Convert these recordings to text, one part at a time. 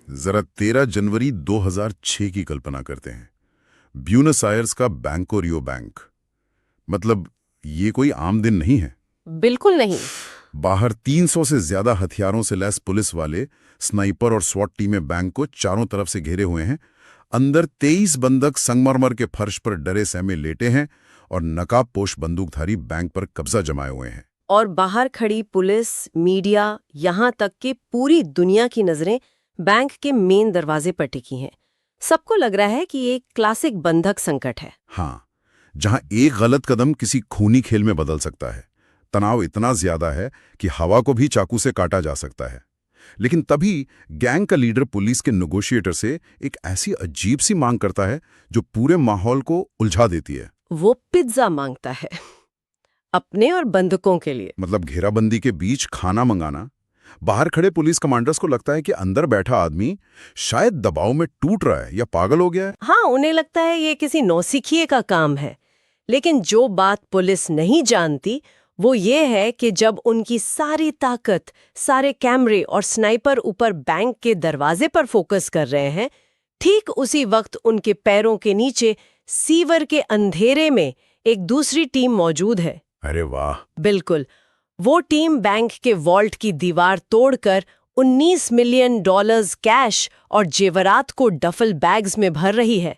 जरा 13 जनवरी 2006 की कल्पना करते हैं। ब्यूनस आयर्स का बैंको रियो बैंक। मतलब ये कोई आम दिन नहीं है। बिल्कुल नहीं। बाहर 300 से ज्यादा हथियारों से लैस पुलिस वाले, स्नाइपर और स्वॉट टीमें बैंक को चारों तरफ से घेरे हुए हैं। अंदर 23 बंधक संगमरमर के फर्श पर डरे सहमे लेटे हैं और नकाबपोश बंदूकधारी बैंक पर कब्जा जमाए हुए हैं। और बाहर खड़ी पुलिस, मीडिया, यहाँ तक कि पूरी दुनिया की नजरें बैंक के मेन दरवाजे पर टिकी हैं। सबको लग रहा है कि ये एक क्लासिक बंधक संकट है। हाँ, जहां एक गलत कदम किसी खूनी खेल में बदल सकता है। तनाव इतना ज्यादा है कि हवा को भी चाकू से काटा जा सकता है। लेकिन तभी गैंग का लीडर पुलिस के नेगोशिएटर से एक ऐसी अजीब सी मांग करता है जो पूरे माहौल को उलझा देती है। वो पिज्जा मांगता है, अपने और बंधकों के लिए। मतलब घेराबंदी के बीच खाना मंगाना। बाहर खड़े पुलिस कमांडर्स को लगता है कि अंदर बैठा आदमी शायद दबाव में टूट रहा है या पागल हो गया है। हाँ, उन्हें लगता है ये किसी नौसिखिए का काम है। लेकिन जो बात पुलिस नहीं जानती वो ये है कि जब उनकी सारी ताकत, सारे कैमरे और स्नाइपर ऊपर बैंक के दरवाजे पर फोकस कर रहे हैं, ठीक उसी वक्त उनके पैरों के नीचे सीवर के अंधेरे में एक दूसरी टीम मौजूद है। अरे वाह! बिल्कुल। वो टीम बैंक के वॉल्ट की दीवार तोड़कर 19 मिलियन डॉलर्स कैश और जेवरात को डफल बैग्स में भर रही है।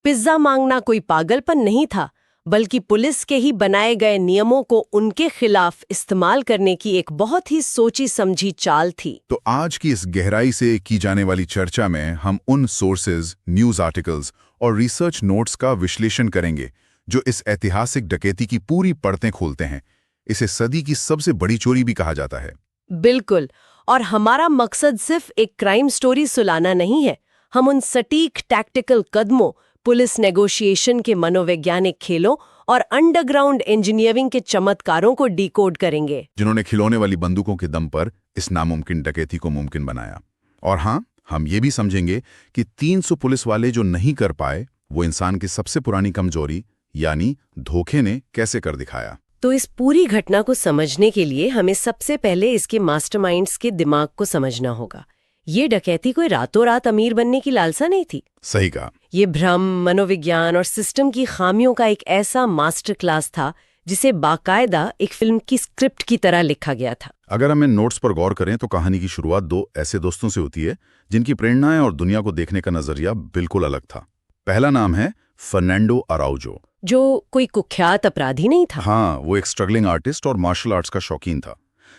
पिज्जा मांगना कोई पागलपन नहीं था, बल्कि पुलिस के ही बनाए गए नियमों को उनके खिलाफ इस्तेमाल करने की एक बहुत ही सोची समझी चाल थी। तो आज की इस गहराई से की जाने वाली चर्चा में हम उन सोर्सेज, न्यूज आर्टिकल्स और रिसर्च नोट्स का विश्लेषण करेंगे जो इस ऐतिहासिक डकैती की पूरी परतें खोलते हैं। इसे सदी की सबसे बड़ी चोरी भी कहा जाता है। बिल्कुल। और हमारा मकसद सिर्फ एक क्राइम स्टोरी सुलाना नहीं है। हम उन सटीक टैक्टिकल कदमों, पुलिस नेगोशिएशन के मनोवैज्ञानिक खेलों और अंडरग्राउंड इंजीनियरिंग के चमत्कारों को डिकोड करेंगे, जिन्होंने खिलौने वाली बंदूकों के दम पर इस नामुमकिन डकैती को मुमकिन बनाया। और हाँ, हम ये भी समझेंगे कि 300 पुलिस वाले जो नहीं कर पाए, वो इंसान की सबसे पुरानी कमजोरी यानी धोखे ने कैसे कर दिखाया। तो इस पूरी घटना को समझने के लिए हमें सबसे पहले इसके मास्टरमाइंड्स के दिमाग को समझना होगा। ये डकैती कोई रातों रात अमीर बनने की लालसा नहीं थी। सही कहा। ये भ्रम, मनोविज्ञान और सिस्टम की खामियों का एक ऐसा मास्टर क्लास था जिसे बाकायदा एक फिल्म की स्क्रिप्ट की तरह लिखा गया था। अगर हम इन नोट्स पर गौर करें तो कहानी की शुरुआत दो ऐसे दोस्तों से होती है जिनकी प्रेरणाएं और दुनिया को देखने का नजरिया बिल्कुल अलग था। पहला नाम है फर्नांडो अराउजो, जो कोई कुख्यात अपराधी नहीं था। हाँ, वो एक स्ट्रगलिंग आर्टिस्ट और मार्शल आर्ट्स का शौकीन था।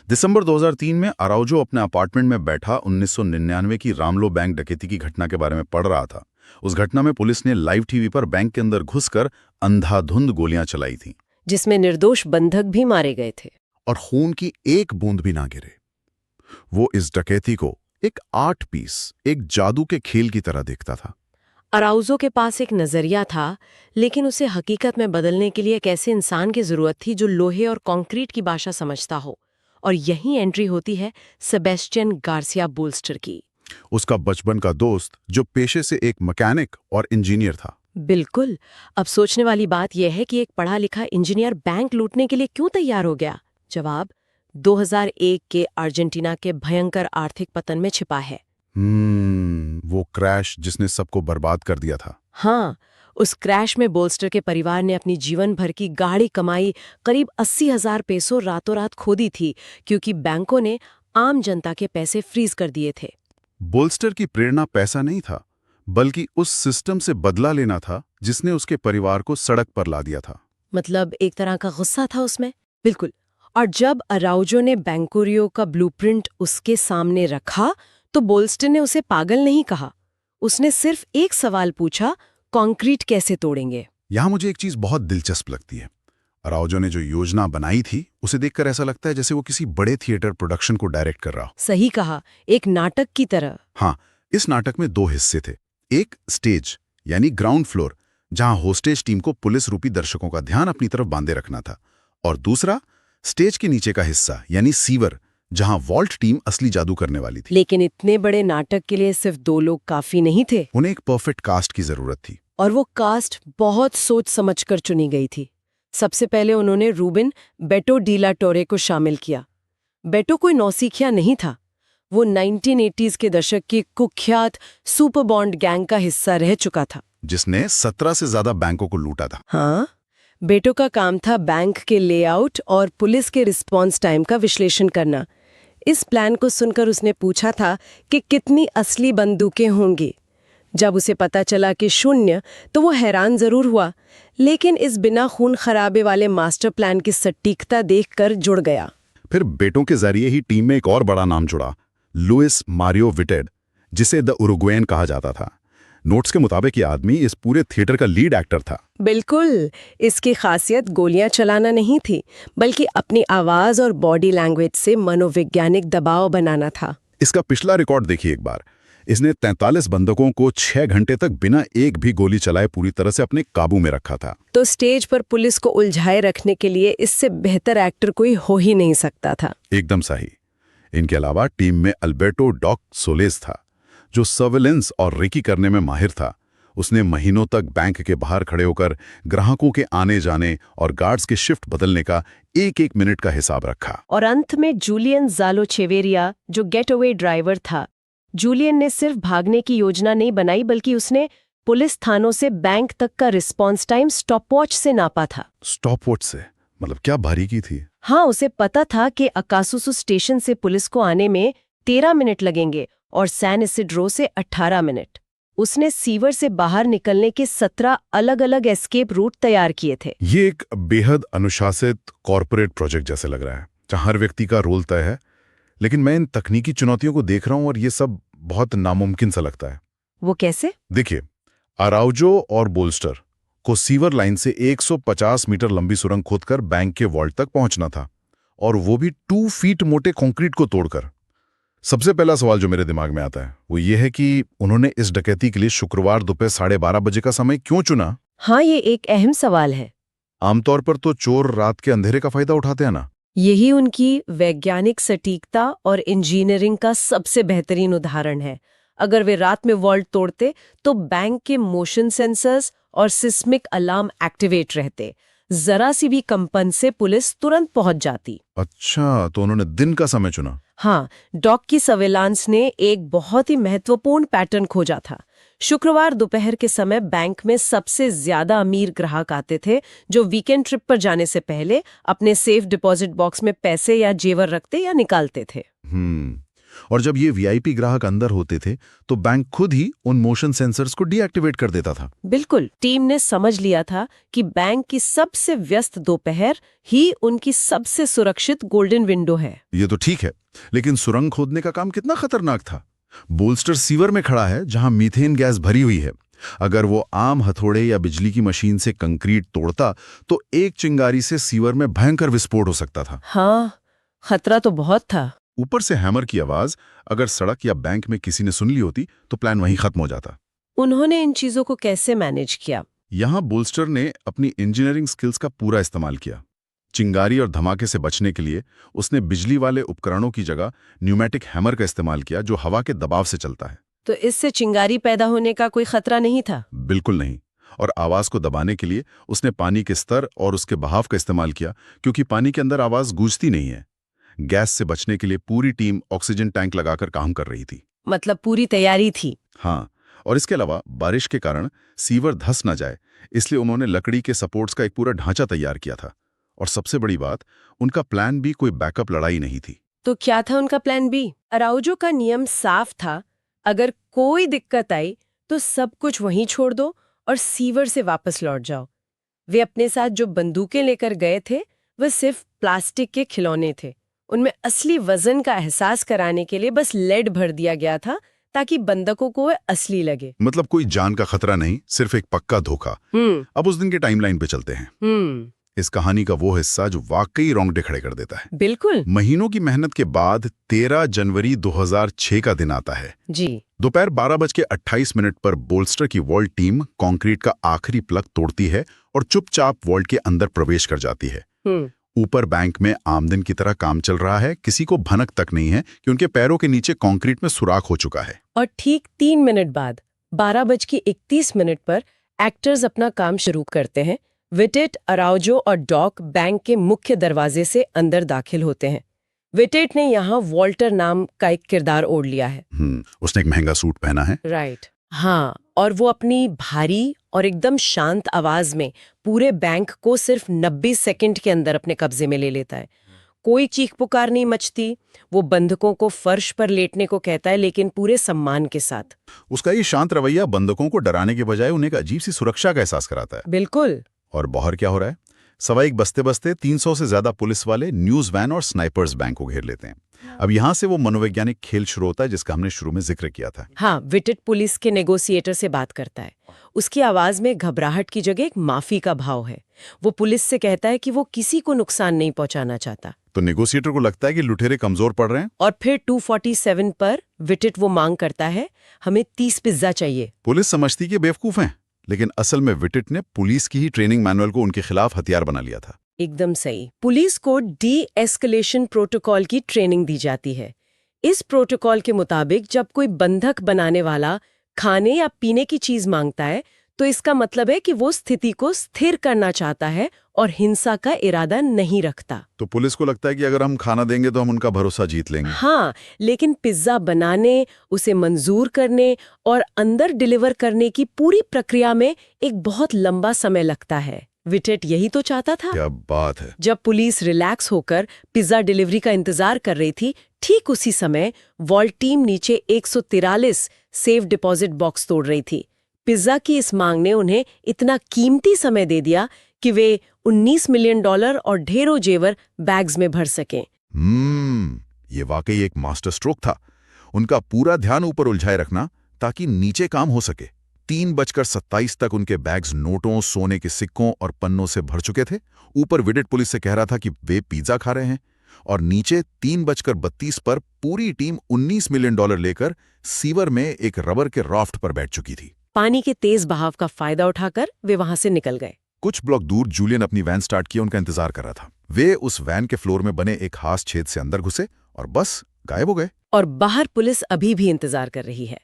दिसंबर 2003 में अराउजो अपने अपार्टमेंट में बैठा 1999 की रामलो बैंक डकैती की घटना के बारे में पढ़ रहा था। उस घटना में पुलिस ने लाइव टीवी पर बैंक के अंदर घुसकर अंधाधुंध गोलियां चलाई थीं, जिसमें निर्दोष बंधक भी मारे गए थे और खून की एक बूंद भी ना गिरे। वो इस डकैती को एक आर्ट पीस, एक जादू के खेल की तरह देखता था। अराउजो के पास एक नजरिया था, लेकिन उसे हकीकत में बदलने के लिए एक ऐसे इंसान की जरूरत थी जो लोहे और कंक्रीट की भाषा समझता हो। और यही एंट्री होती है सेबेस्टियन गार्सिया बोल्स्टर की। उसका बचपन का दोस्त जो पेशे से एक मैकेनिक और इंजीनियर था। बिल्कुल। अब सोचने वाली बात यह है कि एक पढ़ा लिखा इंजीनियर बैंक लूटने के लिए क्यों तैयार हो गया? जवाब 2001 के अर्जेंटीना के भयंकर आर्थिक पतन में छिपा है। वो क्रैश जिसने सबको बर्बाद कर दिया था। हाँ, उस क्रैश में बोल्स्टर के परिवार ने अपनी जीवन भर की गाढ़ी कमाई करीब 80,000 पेसो रातों रात खो दी थी, क्योंकि बैंकों ने आम जनता के पैसे फ्रीज कर दिए थे। बोल्स्टर की प्रेरणा पैसा नहीं था, बल्कि उस सिस्टम से बदला लेना था जिसने उसके परिवार को सड़क पर ला दिया था। मतलब एक तरह का गुस्सा था उसमें। बिल्कुल। और जब अराउजो ने बैंको रियो का ब्लूप्रिंट उसके सामने रखा तो बोल्स्टर ने उसे पागल नहीं कहा। उसने सिर्फ एक सवाल पूछा, कंक्रीट कैसे तोड़ेंगे? यहां मुझे एक चीज बहुत दिलचस्प लगती है। अराउजो ने जो योजना बनाई थी उसे देखकर ऐसा लगता है जैसे वो किसी बड़े थिएटर प्रोडक्शन को डायरेक्ट कर रहा हो। सही कहा, एक नाटक की तरह। हाँ, इस नाटक में दो हिस्से थे। एक स्टेज यानी ग्राउंड फ्लोर, जहां होस्टेज टीम को पुलिस रूपी दर्शकों का ध्यान अपनी तरफ बांधे रखना था, और दूसरा स्टेज के नीचे का हिस्सा यानी सीवर, जहां वॉल्ट टीम असली जादू करने वाली थी। लेकिन इतने बड़े नाटक के लिए सिर्फ 2 लोग काफी नहीं थे। उन्हें एक परफेक्ट कास्ट की जरूरत थी, और वो कास्ट बहुत सोच समझकर चुनी गई थी। सबसे पहले उन्होंने रूबिन बेटो डी ला टोरे को शामिल किया। बेटो कोई नौसिखिया नहीं था। वो 1980s के दशक की कुख्यात सुपर बॉन्ड गैंग का हिस्सा रह चुका था। जिसने 17 से ज्यादा बैंकों को लूटा था। हाँ, बेटों का काम था बैंक के लेआउट और पुलिस के रिस्पॉन्स टाइम का विश्लेषण करना। इस प्लान को सुनकर उसने पूछा था कि कितनी असली बंदूकें होंगी। जब उसे पता चला कि 0, तो वो हैरान जरूर हुआ, लेकिन इस बिना खून खराबे वाले मास्टर प्लान की सटीकता देखकर जुड़ गया। फिर बेटों के जरिए ही टीम में एक और बड़ा नाम जुड़ा, लुइस मारियो विटेड, जिसे द उरुग्वेन कहा जाता था। नोट्स के मुताबिक ये आदमी इस पूरे थिएटर का लीड एक्टर था। बिल्कुल, इसकी खासियत गोलियां चलाना नहीं थी, बल्कि अपनी आवाज और बॉडी लैंग्वेज से मनोवैज्ञानिक दबाव बनाना था। इसका पिछला रिकॉर्ड देखिए एक बार। इसने 43 बंदूकों को 6 घंटे तक बिना एक भी गोली चलाए पूरी तरह से अपने काबू में रखा था। तो स्टेज पर पुलिस को उलझाए रखने के लिए इससे बेहतर एक्टर कोई हो ही नहीं सकता था। एकदम सही। इनके अलावा टीम में अल्बर्टो डॉक सोलेस था, जो सर्वेलेंस और रेकी करने में माहिर था। उसने महीनों तक बैंक के बाहर खड़े होकर ग्राहकों के आने जाने और गार्ड्स के शिफ्ट बदलने का एक मिनट का हिसाब रखा। और अंत में जूलियन ज़ालो चेवेरिया, जो गेट अवे ड्राइवर था। जूलियन ने सिर्फ भागने की योजना नहीं बनाई, बल्कि उसने पुलिस थानों से बैंक तक का रिस्पॉन्स टाइम स्टॉपवॉच से नापा था। स्टॉपवॉच से? मतलब क्या बारीकी थी। हाँ, उसे पता था कि अकासुसु स्टेशन से पुलिस को आने में 13 मिनट लगेंगे और सैन इसिड्रो से 18 मिनट। उसने सीवर से बाहर निकलने के 17 अलग-अलग एस्केप रूट तैयार किए थे। ये एक बेहद अनुशासित कॉर्पोरेट प्रोजेक्ट जैसे लग रहा है, जहां हर व्यक्ति का रोल तय है। लेकिन मैं इन तकनीकी चुनौतियों को देख रहा हूं और ये सब बहुत नामुमकिन सा लगता है। वो कैसे? देखिए, अराउजो और बोल्स्टर को सीवर लाइन से 150 मीटर लंबी सुरंग खोदकर बैंक के वॉल्ट तक पहुंचना था, और वो भी 2 फीट मोटे कंक्रीट को तोड़कर। सबसे पहला सवाल जो मेरे दिमाग में आता है वो ये है कि उन्होंने इस डकैती के लिए शुक्रवार दोपहर 12:30 बजे का समय क्यों चुना? हाँ, ये एक अहम सवाल है। आमतौर पर तो चोर रात के अंधेरे का फायदा उठाते हैं ना। यही उनकी वैज्ञानिक सटीकता और इंजीनियरिंग का सबसे बेहतरीन उदाहरण है। अगर वे रात में वॉल्ट तोड़ते तो बैंक के मोशन सेंसर्स और सिस्मिक अलार्म एक्टिवेट रहते। जरा सी भी कंपन से पुलिस तुरंत पहुंच जाती। अच्छा, तो उन्होंने दिन का समय चुना। हाँ, डॉक की सर्वेलांस ने एक बहुत ही महत्वपूर्ण पैटर्न खोजा था। शुक्रवार दोपहर के समय बैंक में सबसे ज्यादा अमीर ग्राहक आते थे, जो वीकेंड ट्रिप पर जाने से पहले अपने सेफ डिपॉजिट बॉक्स में पैसे या जेवर रखते या निकालते थे। और जब ये वीआईपी ग्राहक अंदर होते थे तो बैंक खुद ही उन मोशन सेंसर्स को डीएक्टिवेट कर देता था। बिल्कुल, टीम ने समझ लिया था कि बैंक की सबसे व्यस्त दोपहर ही उनकी सबसे सुरक्षित गोल्डन विंडो है। ये तो ठीक है, लेकिन सुरंग खोदने का काम कितना खतरनाक था। बोल्स्टर सीवर में खड़ा है जहां मीथेन गैस भरी हुई है। अगर वो आम हथौड़े या बिजली की मशीन से कंक्रीट तोड़ता तो एक चिंगारी से सीवर में भयंकर विस्फोट हो सकता था। हाँ, खतरा तो बहुत था। ऊपर से हैमर की आवाज अगर सड़क या बैंक में किसी ने सुन ली होती तो प्लान वहीं खत्म हो जाता। उन्होंने इन चीजों को कैसे मैनेज किया? यहां बोल्स्टर ने अपनी इंजीनियरिंग स्किल्स का पूरा इस्तेमाल किया। चिंगारी और धमाके से बचने के लिए उसने बिजली वाले उपकरणों की जगह न्यूमेटिक हैमर का इस्तेमाल किया, जो हवा के दबाव से चलता है। तो इससे चिंगारी पैदा होने का कोई खतरा नहीं था? बिल्कुल नहीं। और आवाज को दबाने के लिए उसने पानी के स्तर और उसके बहाव का इस्तेमाल किया, क्योंकि पानी के अंदर आवाज गूंजती नहीं है। गैस से बचने के लिए पूरी टीम ऑक्सीजन टैंक लगाकर काम कर रही थी। मतलब पूरी तैयारी थी। हाँ, और इसके अलावा बारिश के कारण सीवर धंस न जाए, इसलिए उन्होंने लकड़ी के सपोर्ट्स का एक पूरा ढांचा तैयार किया था। और सबसे बड़ी बात, उनका प्लान भी कोई बैकअप लड़ाई नहीं थी। तो क्या था उनका प्लान बी? अराउजो का नियम साफ था, अगर कोई दिक्कत आई तो सब कुछ वहीं छोड़ दो और सीवर से वापस लौट जाओ। वे अपने साथ जो बंदूकें लेकर गए थे वह सिर्फ प्लास्टिक के खिलौने थे। उनमें असली वजन का एहसास कराने के लिए बस लेड भर दिया गया था, ताकि बंदकों को वह असली लगे। मतलब कोई जान का खतरा नहीं, सिर्फ एक पक्का धोखा। अब उस दिन के टाइमलाइन पे चलते हैं। इस कहानी का वो हिस्सा जो वाकई रोंगटे खड़े कर देता है। बिल्कुल। महीनों की मेहनत के बाद 13 जनवरी 2006 का दिन आता है जी। दोपहर 12:28 पर बोल्स्टर की वॉल्ट टीम कंक्रीट का आखिरी प्लग तोड़ती है और चुपचाप वॉल्ट के अंदर प्रवेश कर जाती है। ऊपर बैंक में आमदिन की तरह काम चल रहा है, किसी को भनक तक नहीं है कि उनके पैरों के नीचे कंक्रीट में सुराख हो चुका है। और ठीक 3 मिनट बाद 12:31 पर एक्टर्स अपना काम शुरू करते हैं। विटेट, अराउजो और डॉक बैंक के मुख्य दरवाजे से अंदर दाखिल होते हैं। विटेट ने यहाँ वॉल्टर नाम का एक किरदार ओढ़ लिया है। उसने एक महंगा सूट पहना है। राइट। हाँ, और वो अपनी भारी और एकदम शांत आवाज में पूरे बैंक को सिर्फ 90 सेकंड के अंदर अपने कब्जे में ले लेता है। कोई चीख पुकार नहीं मचती। वो बंधकों को फर्श पर लेटने को कहता है, लेकिन पूरे सम्मान के साथ। उसका ये शांत रवैया बंधकों को डराने के बजाय उन्हें एक अजीब सी सुरक्षा का एहसास कराता है। बिल्कुल। और बाहर क्या हो रहा है? सवा एक बजते बजते 300 से ज्यादा पुलिस वाले न्यूज वैन और स्नाइपर्स बैंक को घेर लेते हैं। अब यहाँ से वो मनोवैज्ञानिक खेल शुरू होता है जिसका हमने शुरू में जिक्र किया था। हाँ, विटेट पुलिस के नेगोशिएटर से बात करता है। उसकी आवाज में घबराहट की जगह एक माफी का भाव है। वो पुलिस से कहता है कि वो किसी को नुकसान नहीं पहुंचाना चाहता। तो नेगोशिएटर को लगता है कि लुटेरे कमजोर पड़ रहे हैं। और फिर 247 पर विटेट वो मांग करता है, हमें 30 पिज्जा चाहिए। पुलिस समझती कि बेवकूफ हैं, लेकिन असल में विटेट ने पुलिस की ही ट्रेनिंग मैनुअल को उनके खिलाफ हथियार बना लिया था। एकदम सही। पुलिस को डी-एस्केलेशन प्रोटोकॉल की ट्रेनिंग दी जाती है। इस प्रोटोकॉल के मुताबिक जब कोई बंधक बनाने वाला खाने या पीने की चीज मांगता है, तो इसका मतलब है कि वो स्थिति को स्थिर करना चाहता है और हिंसा का इरादा नहीं रखता। तो पुलिस को लगता है कि अगर हम खाना देंगे तो हम उनका भरोसा जीत लेंगे। हाँ, लेकिन पिज्जा बनाने, उसे मंजूर करने और अंदर डिलीवर करने की पूरी प्रक्रिया में एक बहुत लंबा समय लगता है। विटेट यही तो चाहता था। क्या बात है। जब पुलिस रिलैक्स होकर पिज्जा डिलीवरी का इंतजार कर रही थी, ठीक उसी समय वॉल्ट टीम नीचे 143 सेफ डिपॉजिट बॉक्स तोड़ रही थी। पिज्जा की इस मांग ने उन्हें इतना कीमती समय दे दिया कि वे $19 मिलियन और ढेरों जेवर बैग्स में भर सकें। ये वाकई एक मास्टर स्ट्रोक था। उनका पूरा ध्यान ऊपर उलझाए रखना ताकि नीचे काम हो सके। 3:27 तक उनके बैग्स नोटों, सोने के सिक्कों और पन्नों से भर चुके थे। ऊपर विटेट पुलिस से कह रहा था कि वे पिज्जा खा रहे हैं, और नीचे 3:32 पर पूरी टीम $19 मिलियन लेकर सीवर में एक रबर के राफ्ट पर बैठ चुकी थी। पानी के तेज बहाव का फायदा उठाकर वे वहां से निकल गए। कुछ ब्लॉक दूर जूलियन अपनी वैन स्टार्ट किए उनका इंतजार कर रहा था। वे उस वैन के फ्लोर में बने एक खास छेद से अंदर घुसे और बस गायब हो गए। और बाहर पुलिस अभी भी इंतजार कर रही है।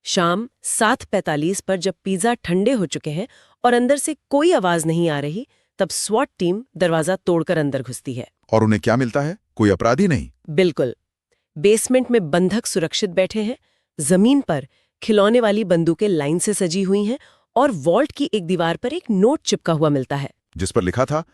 शाम 7:45 पर जब पिज्जा ठंडे हो चुके हैं और अंदर से कोई आवाज नहीं आ रही, तब स्वॉट टीम दरवाजा तोड़कर अंदर घुसती है। और उन्हें क्या मिलता है? कोई अपराधी नहीं। बिल्कुल। बेसमेंट में बंधक सुरक्षित बैठे हैं। जमीन पर खिलौने वाली बंदूकें लाइन से सजी हुई हैं और वॉल्ट की एक दीवार पर एक नोट चिपका हुआ मिलता है, जिस पर लिखा था,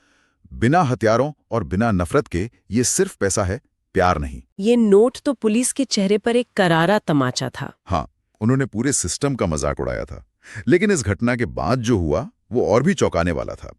बिना हथियारों और बिना नफरत के ये सिर्फ पैसा है, प्यार नहीं। ये नोट तो पुलिस के चेहरे पर एक करारा तमाचा था। हाँ, उन्होंने पूरे सिस्टम का मजाक उड़ाया था। लेकिन इस घटना के बाद जो हुआ वो और भी चौंकाने वाला था।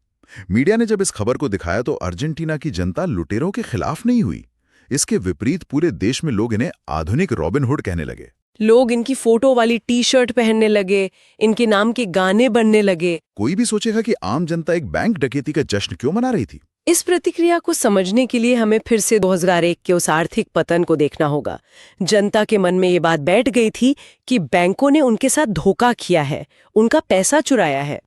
मीडिया ने जब इस खबर को दिखाया तो अर्जेंटीना की जनता लुटेरों के खिलाफ नहीं हुई। इसके विपरीत पूरे देश में लोग इन्हें आधुनिक रॉबिन हुड कहने लगे। लोग इनकी फोटो वाली टी-शर्ट पहनने लगे, इनके नाम के गाने बनने लगे। कोई भी सोचेगा कि आम जनता एक बैंक डकैती का जश्न क्यों मना रही थी? इस प्रतिक्रिया को समझने के लिए हमें फिर से 2001 के उस आर्थिक पतन को देखना होगा। जनता के मन में ये बात बैठ गई थी कि बैंकों ने उनके साथ धोखा किया है, उनका पैसा चुराया है।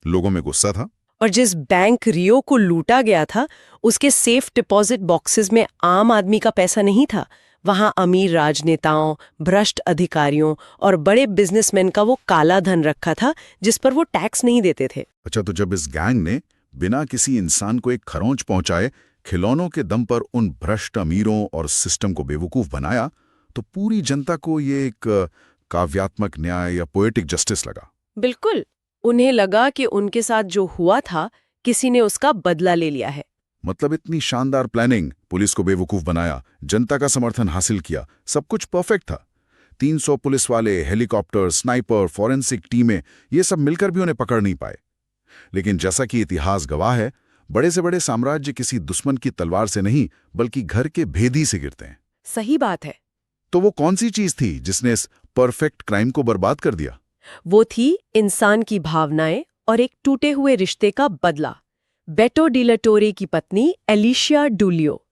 लोगों में गुस्सा था। और जिस बैंक रियो को लूटा गया था, उसके सेफ डिपॉजिट बॉक्सेस में आम आदमी का पैसा नहीं था। वहां अमीर राजनेताओं, भ्रष्ट अधिकारियों और बड़े बिजनेसमैन का वो काला धन रखा था जिस पर वो टैक्स नहीं देते थे। अच्छा, तो जब इस गैंग ने बिना किसी इंसान को एक खरोंच पहुंचाए खिलौनों के दम पर उन भ्रष्ट अमीरों और सिस्टम को बेवकूफ बनाया, तो पूरी जनता को ये एक काव्यात्मक न्याय या पोएटिक जस्टिस लगा। बिल्कुल। उन्हें लगा कि उनके साथ जो हुआ था, किसी ने उसका बदला ले लिया है। मतलब इतनी शानदार प्लानिंग, पुलिस को बेवकूफ बनाया, जनता का समर्थन हासिल किया, सब कुछ परफेक्ट था। 300 पुलिस वाले, हेलीकॉप्टर, स्नाइपर, फॉरेंसिक टीमें, ये सब मिलकर भी उन्हें पकड़ नहीं पाए। लेकिन जैसा कि इतिहास गवाह है, बड़े से बड़े साम्राज्य किसी दुश्मन की तलवार से नहीं बल्कि घर के भेदी से गिरते हैं। सही बात है। तो वो कौन सी चीज थी जिसने इस परफेक्ट क्राइम को बर्बाद कर दिया? वो थी इंसान की भावनाएं और एक टूटे हुए रिश्ते का बदला। बेटो डी ला टोरे की पत्नी एलिशिया डुलियो।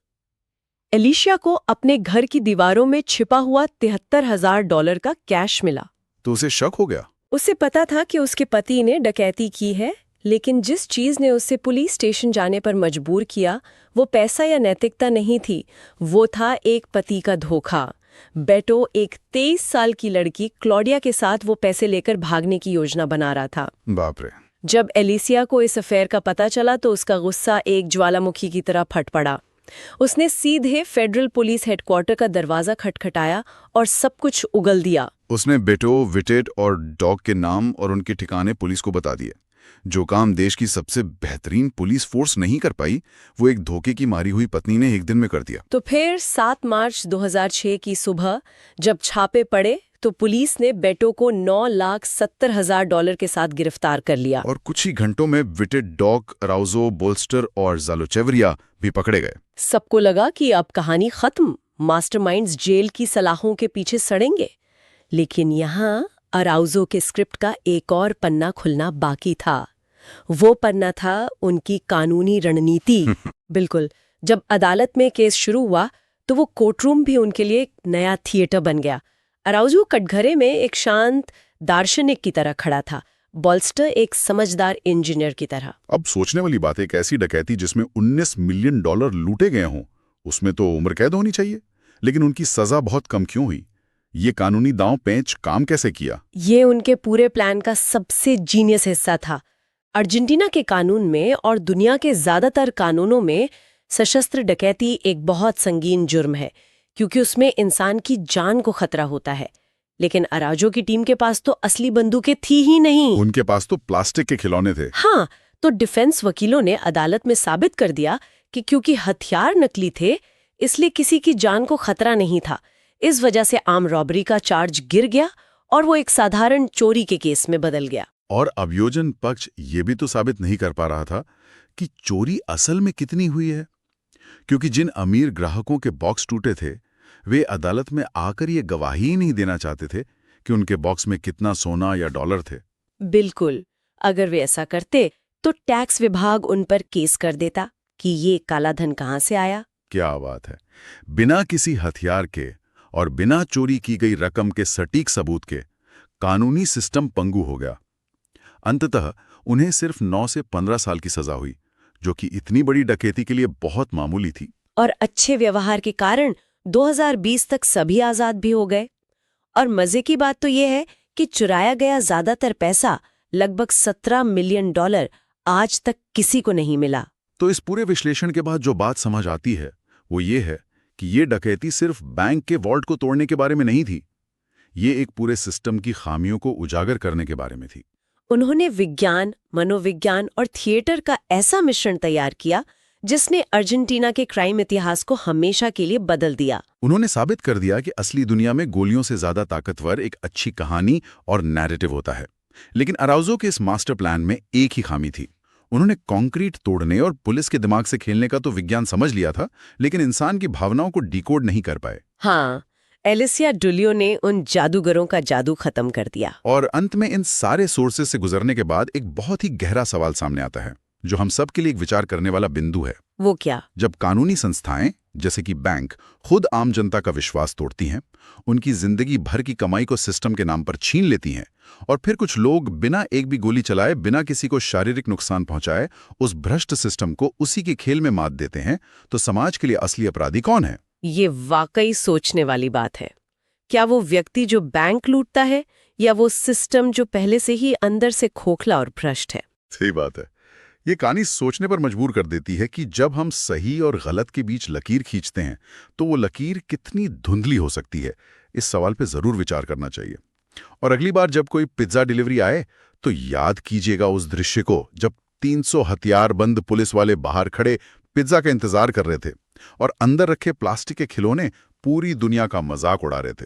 एलिशिया को अपने घर की दीवारों में छिपा हुआ $73,000 का कैश मिला। तो उसे शक हो गया। उसे पता था कि उसके पति ने डकैती की है, लेकिन जिस चीज ने उसे पुलिस स्टेशन जाने पर मजबूर किया, वो पैसा या नैतिकता नहीं थी, वो था एक पति का धोखा। बेटो एक 23 साल की लड़की क्लॉडिया के साथ वो पैसे लेकर भागने की योजना बना रहा था। बाप रे। जब एलिसिया को इस अफेयर का पता चला तो उसका गुस्सा एक ज्वालामुखी की तरह फट पड़ा। उसने सीधे फेडरल पुलिस हेडक्वार्टर का दरवाजा खटखटाया और सब कुछ उगल दिया। उसने बेटो, विटेट और डॉग के नाम और उनके ठिकाने पुलिस को बता दिए। जो काम देश की सबसे बेहतरीन पुलिस फोर्स नहीं कर पाई, वो एक धोखे की मारी हुई पत्नी ने एक दिन में कर दिया। तो फिर 7 मार्च 2006 की सुबह जब छापे पड़े तो पुलिस ने बेटो को $9,70,000 के साथ गिरफ्तार कर लिया। और कुछ ही घंटों में विटेट, डॉग, अराउजो, बोल्स्टर और ज़ालोचेवरिया भी पकड़े गए। सबको लगा कि अब कहानी खत्म, मास्टरमाइंड्स जेल की सलाहों के पीछे सड़ेंगे। लेकिन यहाँ अराउजो के स्क्रिप्ट का एक और पन्ना खुलना बाकी था। वो पन्ना था उनकी कानूनी रणनीति। बिल्कुल, जब अदालत में केस शुरू हुआ तो वो कोर्टरूम भी उनके लिए एक नया थिएटर बन गया। अराउजो कटघरे में एक शांत दार्शनिक की तरह खड़ा था, बोल्स्टर एक समझदार इंजीनियर की तरह। अब सोचने वाली बात है, एक ऐसी डकैती जिसमें $19 मिलियन लूटे गए हों, उसमें तो उम्र कैद होनी चाहिए, लेकिन उनकी सजा बहुत कम क्यों हुई? ये कानूनी दांव पेंच काम कैसे किया? ये उनके पूरे प्लान का सबसे जीनियस हिस्सा था। अर्जेंटीना के कानून में और दुनिया के ज्यादातर कानूनों में सशस्त्र डकैती एक बहुत संगीन जुर्म है, क्योंकि उसमें इंसान की जान को खतरा होता है। लेकिन अराउजो की टीम के पास तो असली बंदूकें थी ही नहीं। उनके पास तो प्लास्टिक के खिलौने थे। हाँ, तो डिफेंस वकीलों ने अदालत में साबित कर दिया कि क्योंकि हथियार नकली थे, इसलिए किसी की जान को खतरा नहीं था। इस वजह से आर्म रॉबरी का चार्ज गिर गया और वो एक साधारण चोरी के केस में बदल गया। और अभियोजन पक्ष ये भी तो साबित नहीं कर पा रहा था कि चोरी असल में कितनी हुई है, क्योंकि जिन अमीर ग्राहकों के बॉक्स टूटे थे, वे अदालत में आकर ये गवाही ही नहीं देना चाहते थे कि उनके बॉक्स में कितना सोना या डॉलर थे। बिल्कुल, अगर वे ऐसा करते तो टैक्स विभाग उन पर केस कर देता कि ये काला धन कहाँ से आया। क्या बात है! बिना किसी हथियार के और बिना चोरी की गई रकम के सटीक सबूत के कानूनी सिस्टम पंगु हो गया। अंततः उन्हें सिर्फ 9 से 15 साल की सजा हुई, जो कि इतनी बड़ी डकैती के लिए बहुत मामूली थी। और अच्छे व्यवहार के कारण 2020 तक सभी आजाद भी हो गए। और मजे की बात तो ये है कि चुराया गया ज्यादातर पैसा, लगभग $17 मिलियन, आज तक किसी को नहीं मिला। तो इस पूरे विश्लेषण के बाद जो बात समझ आती है वो ये है कि ये डकैती सिर्फ बैंक के वॉल्ट को तोड़ने के बारे में नहीं थी, ये एक पूरे सिस्टम की खामियों को उजागर करने के बारे में थी। उन्होंने विज्ञान, मनोविज्ञान और थिएटर का ऐसा मिश्रण तैयार किया जिसने अर्जेंटीना के क्राइम इतिहास को हमेशा के लिए बदल दिया। उन्होंने साबित कर दिया कि असली दुनिया में गोलियों से ज्यादा ताकतवर एक अच्छी कहानी और नैरेटिव होता है। लेकिन अराउजो के इस मास्टर प्लान में एक ही खामी थी। उन्होंने कंक्रीट तोड़ने और पुलिस के दिमाग से खेलने का तो विज्ञान समझ लिया था, लेकिन इंसान की भावनाओं को डिकोड नहीं कर पाए। हाँ, एलिसिया डुलियो ने उन जादूगरों का जादू खत्म कर दिया। और अंत में इन सारे सोर्सेस से गुजरने के बाद एक बहुत ही गहरा सवाल सामने आता है, जो हम सब के लिए एक विचार करने वाला बिंदु है। वो क्या? जब कानूनी संस्थाएं जैसे कि बैंक खुद आम जनता का विश्वास तोड़ती हैं, उनकी जिंदगी भर की कमाई को सिस्टम के नाम पर छीन लेती हैं, और फिर कुछ लोग बिना एक भी गोली चलाए, बिना किसी को शारीरिक नुकसान पहुंचाए उस भ्रष्ट सिस्टम को उसी के खेल में मात देते हैं, तो समाज के लिए असली अपराधी कौन है? ये वाकई सोचने वाली बात है। क्या वो व्यक्ति जो बैंक लूटता है, या वो सिस्टम जो पहले से ही अंदर से खोखला और भ्रष्ट है? सही बात है। ये कहानी सोचने पर मजबूर कर देती है कि जब हम सही और गलत के बीच लकीर खींचते हैं, तो वो लकीर कितनी धुंधली हो सकती है। इस सवाल पे जरूर विचार करना चाहिए। और अगली बार जब कोई पिज्जा डिलीवरी आए, तो याद कीजिएगा उस दृश्य को जब 300 हथियारबंद पुलिस वाले बाहर खड़े पिज्जा का इंतजार कर रहे थे और अंदर रखे प्लास्टिक के खिलौने पूरी दुनिया का मजाक उड़ा रहे थे।